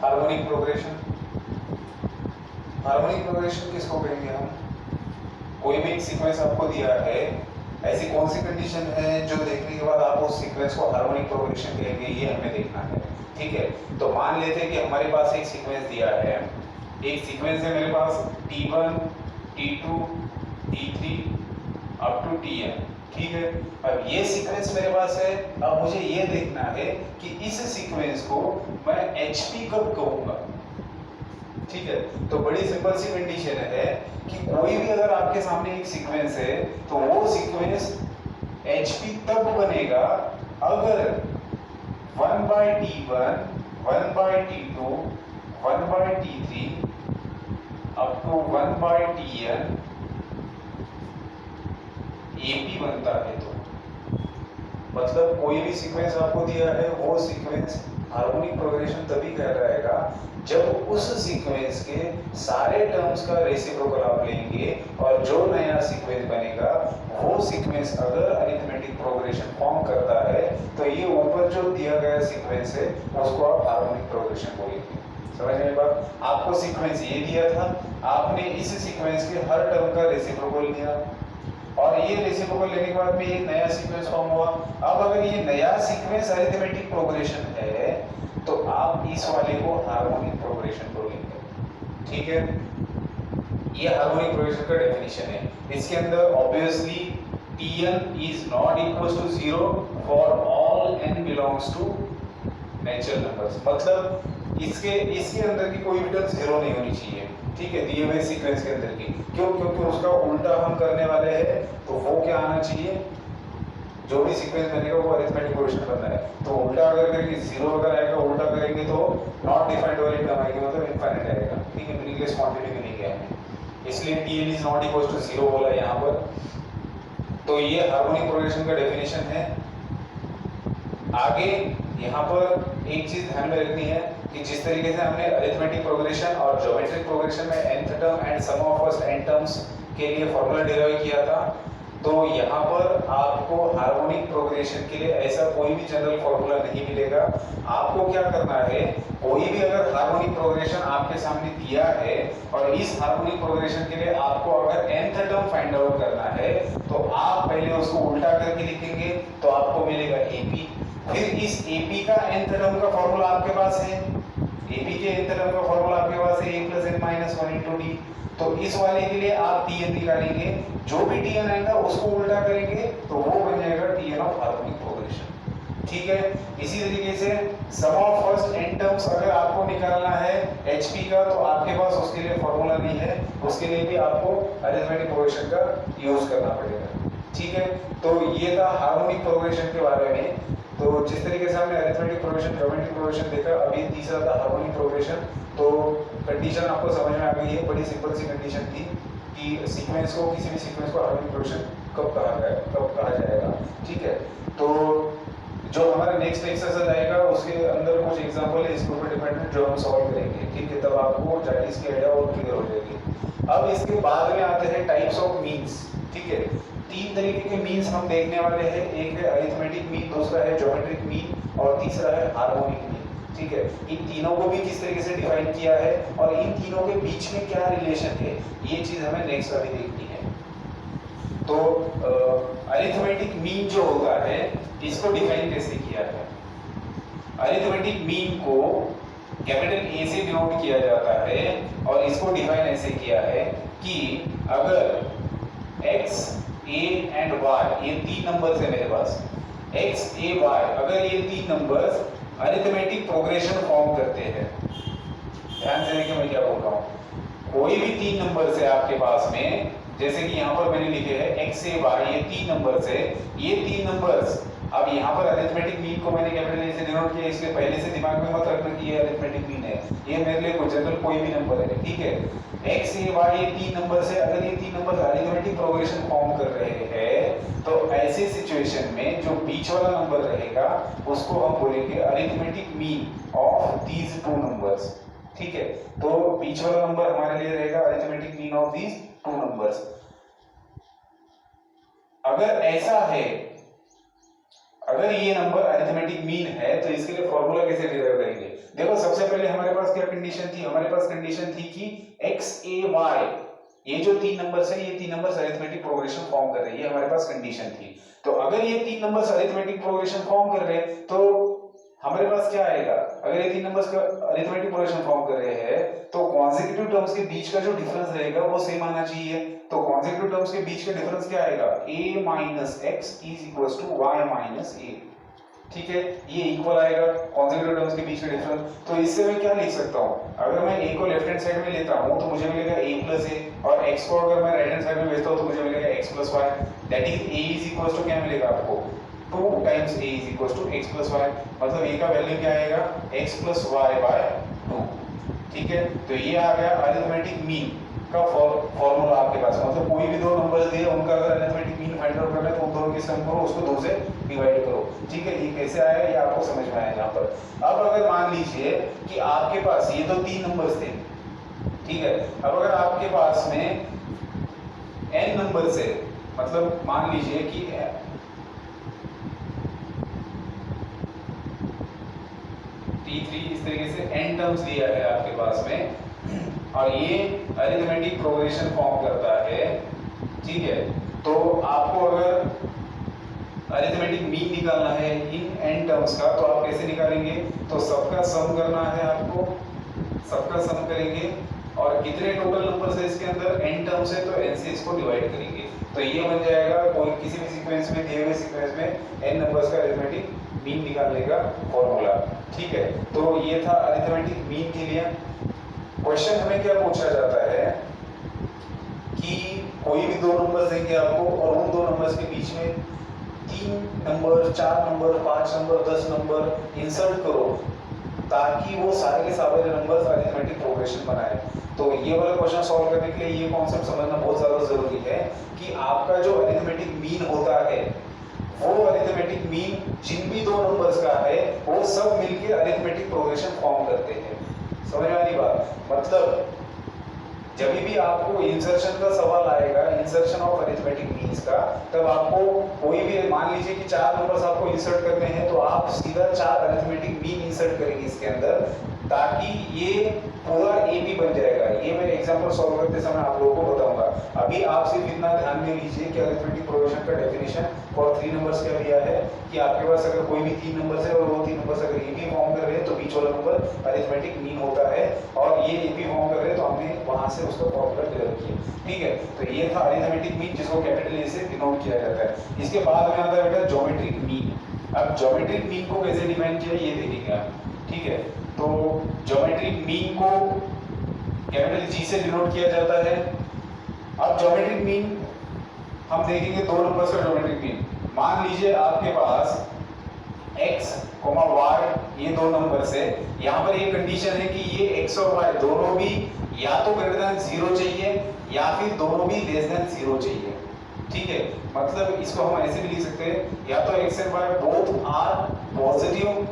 Harmonic progression. Harmonic progression किसको कहेंगे हम? कोई भी एक सीक्वेंस आपको दिया है, ऐसी कौन सी कंडीशन है जो देखने के बाद आप उस सीक्वेंस को हार्मोनिक प्रोग्रेशन कहेंगे, ये हमें देखना है। ठीक है, तो मान लेते हैं कि हमारे पास एक सीक्वेंस दिया है, एक सीक्वेंस है मेरे पास T1 T2 T3 up to Tn। ठीक है, अब ये सीक्वेंस मेरे पास है। अब मुझे ये देखना है कि इस सीक्वेंस को मैं HP कब कहूंगा। ठीक है, तो बड़ी सिंपल सी कंडीशन है कि कोई भी अगर आपके सामने एक सीक्वेंस है तो वो सीक्वेंस HP तब बनेगा अगर 1/T1 1/T2 1/T3 up to 1/Tn AP बनता है। तो मतलब कोई भी सीक्वेंस आपको दिया है, वो सीक्वेंस हार्मोनिक प्रोग्रेशन तभी कहलाएगा जब उस सीक्वेंस के सारे टर्म्स का रेसिप्रोकल आप लेंगे और जो नया सीक्वेंस बनेगा वो सीक्वेंस अगर अरिथमेटिक प्रोग्रेशन फॉर्म करता है तो ये ऊपर जो दिया गया सीक्वेंस है उसको आप हार्मोनिक प्रोग्रेशन बोलेंगे। समझ में बात? आपको सीक्वेंस ये दिया था, आपने इस सीक्वेंस के हर टर्म का रेसिप्रोकल लिया और ये रेसिप्रोकल लेने के बाद में एक नया सीक्वेंस फॉर्म हुआ। अब अगर ये नया सीक्वेंस अरिथमेटिक प्रोग्रेशन है तो आप इस वाले को हार्मोनिक प्रोग्रेशन बोलेंगे। ठीक है, ये हार्मोनिक प्रोग्रेशन का डेफिनेशन है। इसके अंदर obviously Tn is not equal to 0 for all n belongs to natural numbers. मतलब इसके अंदर की कोई भी टर्म 0 नहीं होनी चाहिए। ठीक है, दिए हुए सीक्वेंस के अंदर की, क्यों? क्योंकि उसका उल्टा हम करने वाले हैं, तो वो क्या आना चाहिए, जो भी सीक्वेंस बनेगा वो अरिथमेटिक प्रोग्रेशन बनना है। तो उल्टा अगर करेंगे 0 अगर आएगा, उल्टा करेंगे तो नॉट डिफाइंड वाली टर्म आएगी, मतलब इनफाइनाइट आएगा। ठीक है, मीनिंगलेस क्वांटिटी में नहीं गया है, इसलिए Tn is not equal to 0 बोला यहाँ पर। तो ये हार्मोनिक प्रोग्रेशन का डेफिनेशन है। आगे यहाँ पर एक चीज ध्यान में रखनी है कि जिस तरीके से हमने अरिथमेटिक प्रोग्रेशन और ज्योमेट्रिक प्रोग्रेशन में nth term and sum of first n terms के लिए फॉर्मूला डिराइव किया था, तो यहाँ पर आपको हार्मोनिक प्रोग्रेशन के लिए ऐसा कोई भी जनरल फॉर्मूला नहीं मिलेगा। आपको क्या करना है, कोई भी अगर हार्मोनिक प्रोग्रेशन आपके सामने दिया है और इस हार्मोनिक प्रोग्रेशन के लिए आपको अगर nth टर्म फाइंड आउट करना है तो आप पहले उसको उल्टा करके लिखेंगे तो आपको मिलेगा AP। फिर इस AP का nth टर्म का फॉर्मूला आपके पास है, AP के nth टर्म का फॉर्मूला आपके पास है a + n - 1 * d। तो इस वाले के लिए आप Tn निकालेंगे, जो भी Tn आएगा उसको उल्टा करेंगे तो वो बन जाएगा Tn ऑफ हार्मोनिक प्रोग्रेशन। ठीक है, इसी तरीके से सम ऑफ फर्स्ट n टर्म्स अगर आपको निकालना है HP का तो आपके पास उसके लिए फॉर्मूला नहीं है, उसके लिए भी आपको अरिथमेटिक प्रोग्रेशन का यूज करना पड़ेगा। ठीक है, तो ये था हार्मोनिक प्रोग्रेशन के बारे में। तो जिस तरीके से हमने अरिथमेटिक प्रोग्रेशन, ज्योमेट्रिक प्रोग्रेशन देखा, अभी तीसरा था हार्मोनिक प्रोग्रेशन। तो कंडीशन आपको समझ में आ गई है, बड़ी सिंपल सी कंडीशन थी कि सीक्वेंस को, किसी भी सीक्वेंस को हार्मोनिक प्रोग्रेशन कब कहा जाएगा। ठीक है, तो जो हमारा नेक्स्ट एक्सरसाइज आएगा उसके अंदर कुछ एग्जांपल है इसके ऊपर डिपेंडेंट जो हम सॉल्व करेंगे। ठीक है, तब आपको जाके इसकी आइडिया और क्लियर हो जाएगी। अब इसके बाद में आते हैं टाइप्स ऑफ मीन्स। ठीक है, तीन तरीके के मीन्स हम देखने वाले हैं, एक है अरिथमेटिक मीन, दूसरा है ज्योमेट्रिक मीन और तीसरा है हार्मोनिक मीन। ठीक है, इन तीनों को भी किस तरीके से डिफाइन किया है और इन तीनों के बीच में क्या रिलेशन है, ये चीज हमें नेक्स्ट अभी देखनी है। तो अरिथमेटिक मीन जो होता है इसको डिफाइन कैसे किया है? अरिथमेटिक मीन को कैपिटल A से डिनोट किया जाता है और इसको डिफाइन ऐसे किया है कि अगर x, a एंड y, ये तीन नंबर्स है मेरे पास, x, a, y, अगर ये तीन नंबर्स अरिथमेटिक प्रोग्रेशन फॉर्म करते हैं, ध्यान से देखिए मैं क्या बोल रहा हूँ, कोई भी तीन नंबर्स है आपके पास में, जैसे कि यहाँ पर मैंने लिखे हैं x से y, ये तीन नंबर्स है, ये तीन नंबर्स, अब यहाँ पर अरिथमेटिक मीन को मैंने कैपिटल A से डिनोट किया, इसलिए पहले से दिमाग में मत रखना कि ये अरिथमेटिक मीन है, ये मेरे लिए कोई जनरल कोई भी नंबर है। ठीक है, x, a, y, ये तीन नंबर से, अगर ये तीन नंबर अरिथमेटिक प्रोग्रेशन फॉर्म कर रहे हैं तो ऐसे सिचुएशन में जो बीच वाला नंबर रहेगा उसको हम बोलेंगे arithmetic mean of these two numbers. ठीक है, तो बीच वाला नंबर हमारे लिए रहेगा arithmetic mean of these two numbers. अगर ऐसा है, अगर ये नंबर अरिथमेटिक मीन है तो इसके लिए फॉर्मूला कैसे डिराइव करेंगे? देखो सबसे पहले हमारे पास क्या कंडीशन थी? हमारे पास कंडीशन थी कि x a y, ये जो तीन नंबर्स है, ये तीन नंबर्स अरिथमेटिक प्रोग्रेशन फॉर्म कर रहे हैं, ये हमारे पास कंडीशन थी। तो अगर ये तीन नंबर्स अरिथमेटिक प्रोग्रेशन फॉर्म कर रहे हैं तो हमारे पास क्या आएगा? अगर ये तीन नंबर्स का अरिथमेटिक प्रोग्रेशन फॉर्म कर रहे हैं तो कॉन्सेक्यूटिव टर्म्स के बीच का जो डिफरेंस रहेगा वो सेम आना चाहिए। तो कॉन्सेक्यूटिव टर्म्स के बीच का डिफरेंस क्या आएगा? a minus x is equals to y minus a। ठीक है, ये इक्वल आएगा कॉन्सेक्यूटिव टर्म्स के बीच का डिफरेंस। तो इससे मैं क्या लिख सकता हूँ? अगर मैं a को लेफ्ट हैंड साइड में लेता हूँ तो मुझे मिलेगा a प्लस a, और x को अगर मैं राइट हैंड साइड में भेजता हूँ तो मुझे मिलेगा x plus y। That is a is equals to क्या मिलेगा आपको? 2 times a is equals to x plus y। मतलब a का वैल्यू क्या आएगा? x plus y by 2। ठीक है, तो ये आ गया अरिथमेटिक मीन का फॉर्मूला आपके पास। मतलब कोई भी दो नंबर्स दिए, उनका अगर अरिथमेटिक मीन फाइंड आउट करना है तो उन दोनों की सम करो, उसको 2 से डिवाइड करो। ठीक है, ये कैसे आया ये आपको समझ में आया यहाँ पर। अब अगर मान लीजिए कि आपके पास ये तो तीन नंबर्स थे, ठीक है, अब अगर आपके पास में n नंबर से, मतलब मान लीजिए कि T3 इस तरीके से n टर्म्स दिया है आपके पास में और ये अरिथमेटिक प्रोग्रेशन फॉर्म करता है। ठीक है, तो आपको अगर अरिथमेटिक मीन निकालना है इन n टर्म्स का तो आप कैसे निकालेंगे? तो सबका सम करना है आपको, सबका सम करेंगे और कितने टोटल नंबर्स है इसके अंदर? n टर्म्स है तो n से इसको डिवाइड करेंगे। तो ये बन जाएगा कोई किसी भी सीक्वेंस में, दिए हुए सीक्वेंस में n नंबर्स का अरिथमेटिक मीन निकालने का फॉर्मूला। ठीक है, तो ये था अरिथमेटिक मीन के लिए। क्वेश्चन हमें क्या पूछा जाता है कि कोई भी दो नंबर्स देंगे आपको और उन दो नंबर्स के बीच में 3 number, 4 number, 5 number, 10 number insert करो ताकि वो सारे के सारे नंबर्स अरिथमेटिक प्रोग्रेशन बनाए। तो ये वाला क्वेश्चन सॉल्व करने के लिए ये कॉन्सेप्ट समझना बहुत ज्यादा जरूरी है कि आपका जो अरिथमेटिक मीन होता है वो अरिथमेटिक मीन जिन भी दो नंबर्स का है वो सब मिलके अरिथमेटिक प्रोग्रेशन फॉर्म करते हैं। समझ में आ रही बात? मतलब जब भी आपको इंसर्शन का सवाल आएगा, इंसर्शन ऑफ अरिथमेटिक मीन्स का, तब आपको कोई भी, मान लीजिए कि 4 नंबर्स आपको इंसर्ट करने हैं तो आप सीधा 4 अरिथमेटिक मीन इंसर्ट करेंगे इसके अंदर ताकि ये पूरा ए बी बन जाएगा। ये मैं एग्जांपल सॉल्व करते समय आप लोगों को बताऊंगा। अभी आप सिर्फ इतना ध्यान में लीजिए कि अरिथमेटिक प्रोग्रेशन का डेफिनेशन फॉर 3 नंबर्स क्या दिया है कि आपके पास अगर कोई भी 3 नंबर्स है और वो 3 नंबर्स अगर ए बी फॉर्म कर रहे हैं तो बीच वाला नंबर अरिथमेटिक मीन होता है, और ये ए बी फॉर्म कर रहे हैं तो हमने वहां से उसका फॉर्मूला डेवलप किया। ठीक है, तो ये था अरिथमेटिक मीन जिसको कैपिटल ए से डिनोट किया जाता है। इसके बाद में आता है बेटा ज्योमेट्रिक मीन। अब ज्योमेट्रिक मीन को कैसे डिफाइन किया ये देखेंगे आप। ठीक है, तो ज्योमेट्रिक मीन को कैपिटल जी से डिनोट किया जाता है। अब ज्योमेट्रिक मीन हम देखेंगे दो नंबर्स का ज्योमेट्रिक मीन। मान लीजिए आपके पास x, y ये दो नंबर्स है, यहाँ पर ये कंडीशन है कि ये x और y दोनों भी या तो ग्रेटर देन 0 चाहिए या फिर दोनों भी लेस देन 0 चाहिए। ठीक है, मतलब इसको हम ऐसे भी लिख सकते हैं या तो x and y both are positive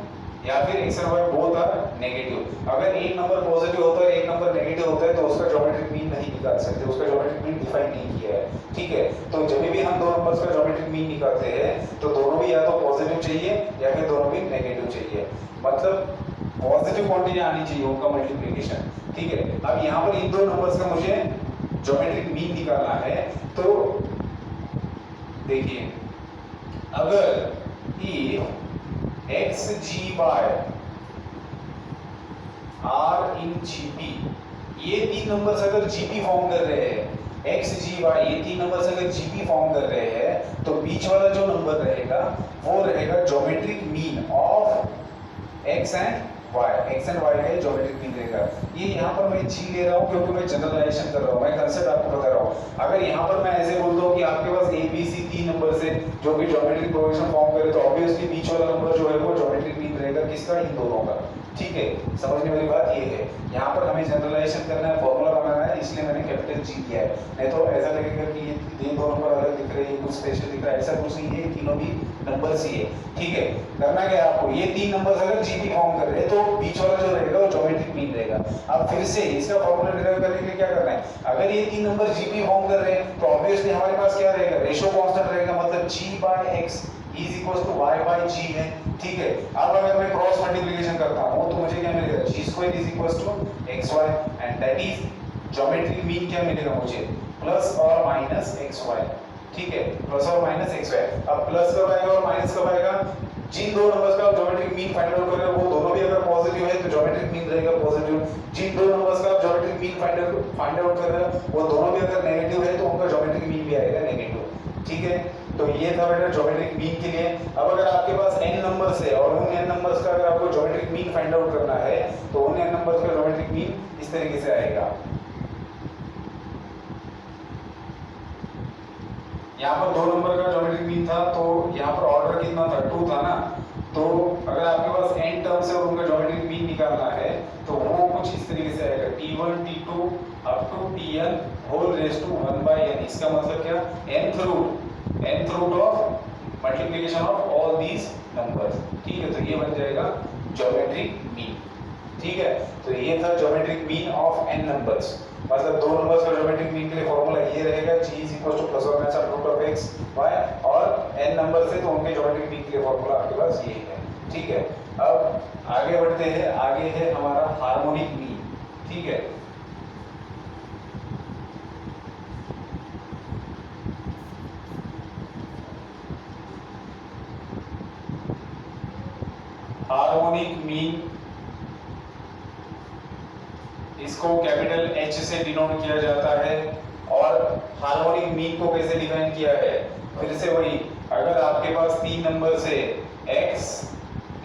या फिर x और y बोथ आर नेगेटिव। अगर एक नंबर पॉजिटिव होता है एक नंबर नेगेटिव होता है तो उसका ज्योमेट्रिक मीन नहीं निकाल सकते, उसका ज्योमेट्रिक मीन डिफाइन नहीं किया है। ठीक है, तो जब भी हम दो नंबर्स का ज्योमेट्रिक मीन निकालते हैं तो दोनों भी या तो पॉजिटिव चाहिए या फिर दोनों भी नेगेटिव चाहिए, मतलब पॉजिटिव क्वांटिटी आनी चाहिए उनका मल्टीप्लिकेशन। ठीक है, अब यहाँ पर इन दो नंबर्स का मुझे ज्योमेट्रिक मीन निकालना है। तो देखिए, अगर x g y r in gp, ये तीन नंबर्स अगर gp फॉर्म कर रहे हैं, x g y ये तीन नंबर्स अगर gp फॉर्म कर रहे हैं तो बीच वाला जो नंबर रहेगा वो रहेगा geometric mean of x and y। x and y का ज्योमेट्रिक मीन रहेगा। ये यहाँ पर मैं g ले रहा हूँ क्योंकि मैं जनरलाइजेशन कर रहा हूँ, मैं कंसेप्ट आपको बता रहा हूँ। अगर यहाँ पर मैं ऐसे बोलता हूँ कि आपके पास a b c तीन नंबर से जो कि ज्योमेट्रिक प्रोग्रेशन फॉर्म करे तो ऑब्वियसली बीच वाला नंबर जो है वो ज्योमेट्रिक मीन रहेगा किसका? इन दोनों का। ठीक है, समझने वाली बात ये है। यहाँ पर हमें जनरलाइजेशन करना है, फॉर्मूला बनाना है, इसलिए मैंने कैपिटल जी किया है। नहीं तो ऐसा लगेगा कि ये दो नंबर अलग दिख रहे हैं, कुछ स्पेशल दिख रहा है, ऐसा कुछ नहीं है, तीनों भी नंबर्स ही है। ठीक है, करना क्या है आपको, ये तीन नंबर्स अगर जीपी फॉर्म कर रहे हैं तो बीच वाला जो रहेगा वो ज्योमेट्रिक मीन रहेगा। अब फिर से इसका फॉर्मूला डिराइव करने के लिए क्या करना है, अगर ये तीन नंबर जीपी फॉर्म कर रहे हैं तो ऑब्वियसली हमारे पास क्या रहेगा? रेशियो कांस्टेंट रहेगा, मतलब g/x is equal to y by g है, ठीक है। अब अगर मैं क्रॉस मल्टीप्लिकेशन करता हूँ तो मुझे क्या मिलेगा, g square is equal to x y and that is geometric mean क्या मिलेगा मुझे, प्लस और माइनस एक्स वाई, ठीक है, प्लस और माइनस एक्स वाई। अब प्लस कब आएगा और माइनस कब आएगा, जिन दो नंबर्स का आप ज्योमेट्रिक मीन फाइंड आउट कर रहे हो वो दोनों भी अगर पॉजिटिव है तो ज्योमेट्रिक मीन रहेगा पॉजिटिव, जिन दो नंबर्स का आप ज्योमेट्रिक मीन फाइंड आउट कर रहे हो वो दोनों भी अगर नेगेटिव है तो उनका ज्योमेट्रिक मीन भी आएगा नेगेटिव, ठीक है। तो ये था बेटा ज्योमेट्रिक मीन के लिए। अब अगर आपके पास n नंबर्स है और उन n नंबर्स का अगर आपको ज्योमेट्रिक मीन फाइंड आउट करना है तो उन n नंबर्स का ज्योमेट्रिक मीन इस तरीके से आएगा। यहाँ पर 2 नंबर का ज्योमेट्रिक मीन था तो यहाँ पर ऑर्डर कितना था, 2 था ना, तो अगर आपके पास n टर्म्स है और उनका ज्योमेट्रिक मीन निकालना है तो वो कुछ इस तरीके से आएगा, t1 t2 up to tn whole raise to 1 by n। इसका मतलब क्या, nth root of multiplication of all these numbers, ठीक है। तो ये बन जाएगा ज्योमेट्रिक मीन, ठीक है। तो ये था geometric mean of n numbers, मतलब 2 नंबर्स का ज्योमेट्रिक मीन के लिए फॉर्मूला ये रहेगा, g is equal to plus और minus root of x y, और n नंबर से तो उनके ज्योमेट्रिक मीन के लिए फॉर्मूला आपके पास यही है, ठीक है। अब आगे बढ़ते हैं, आगे है हमारा हार्मोनिक मीन, ठीक है। हार्मोनिक मीन, इसको कैपिटल H से डिनोट किया जाता है। और हार्मोनिक मीन को कैसे डिफाइन किया है, फिर से वही, अगर आपके पास 3 नंबर से x,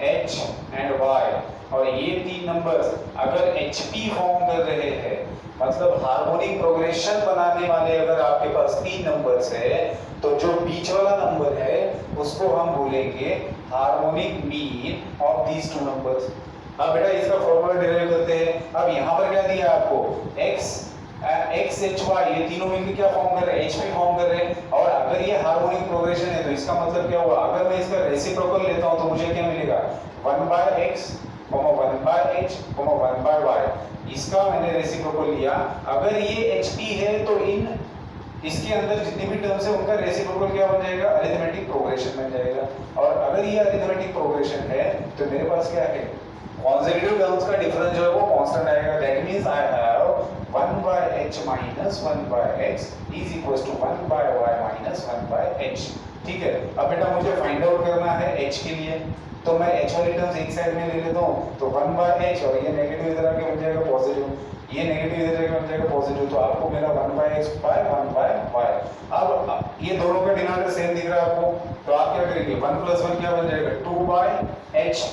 h एंड y और ये 3 नंबर्स अगर HP फॉर्म कर रहे हैं, मतलब हार्मोनिक प्रोग्रेशन बनाने वाले अगर आपके पास 3 नंबर्स है तो जो बीच वाला नंबर है उसको हम बोलेंगे harmonic mean of these 2 numbers. अब बेटा इसका फॉर्मूला डिराइव करते हैं। अब यहाँ पर क्या दिया आपको, x h y, ये तीनों मिलकर क्या फॉर्म कर रहे हैं, HP फॉर्म कर रहे हैं। और अगर ये हार्मोनिक प्रोग्रेशन है तो इसका मतलब क्या हुआ, अगर मैं इसका रेसिप्रोकल लेता हूँ तो मुझे क्या मिलेगा, 1 by x, 1 by h, 1 by y। इसका मैंने रेसिप्रोकल लिया। अगर ये HP है तो इन इसके अंदर जितने भी टर्म्स है उनका रेसिप्रोकल क्या बन जाएगा, अरिथमेटिक प्रोग्रेशन बन जाएगा। और अगर ये अरिथमेटिक प्रोग्रेशन है तो मेरे पास क्या है, कॉन्सेक्यूटिव टर्म्स का डिफरेंस जो है वो कांस्टेंट आएगा। That means I have 1 by h minus 1 by x is equals to 1 by y minus 1 by h, ठीक है। अब बेटा मुझे फाइंड आउट करना है h के लिए, तो मैं h वाली टर्म्स एक साइड में ले लेता हूँ, तो 1 by h और ये नेगेटिव इधर आके बन जाएगा पॉजिटिव, ये नेगेटिव इधर आके बन जाएगा पॉजिटिव, तो आपको मिला 1 by x by 1 by y। अब ये दोनों का डिनोमिनेटर सेम दिख रहा है आपको, तो आप क्या करेंगे, 1 plus 1 क्या बन जाएगा, 2 by h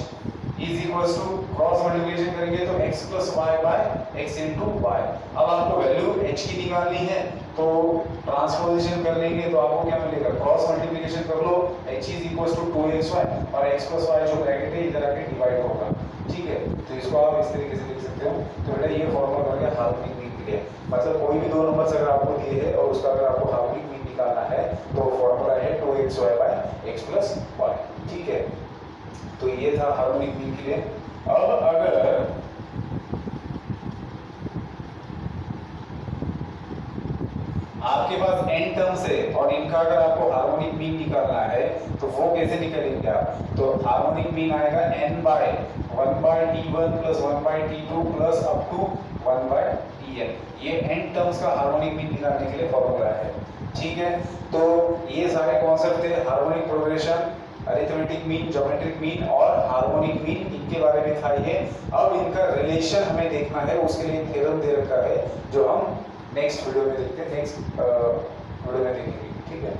is equals to cross multiplication करेंगे तो x plus y by x into y. अब आपको वैल्यू h की निकालनी है तो ट्रांसपोजिशन कर लेंगे तो आपको क्या मिलेगा, क्रॉस मल्टीप्लिकेशन कर लो, h is equals to 2xy और x प्लस y जो ब्रैकेट है इधर आके डिवाइड होगा, ठीक है। तो इसको आप इस तरीके से लिख सकते हो। तो बेटा ये फॉर्मूला बन गया हार्मोनिक मीन के लिए, मतलब कोई भी 2 नंबर्स अगर आपको दिए हैं और उसका अगर आपको हार्मोनिक मीन निकालना है तो फॉर्मूला है 2xy bye x plus y, ठीक है। तो ये था हार्मोनिक मीन के लिए। अब अगर आपके पास n टर्म्स है और इनका अगर आपको हार्मोनिक मीन निकालना है तो वो कैसे निकालेंगे आप, तो हार्मोनिक मीन आएगा n by 1 by t1 plus 1 by t2 plus up to 1 by tn। ये n टर्म्स का हार्मोनिक मीन निकालने के लिए फॉर्मूला है, ठीक है। तो ये सारे कॉन्सेप्ट थे, harmonic progression, arithmetic mean, geometric mean और हार्मोनिक मीन, इनके बारे में था ये। अब इनका रिलेशन हमें देखना है, उसके लिए थ्योरम दे रखा है जो हम नेक्स्ट वीडियो में देखते हैं, नेक्स्ट वीडियो में देखेंगे, ठीक है।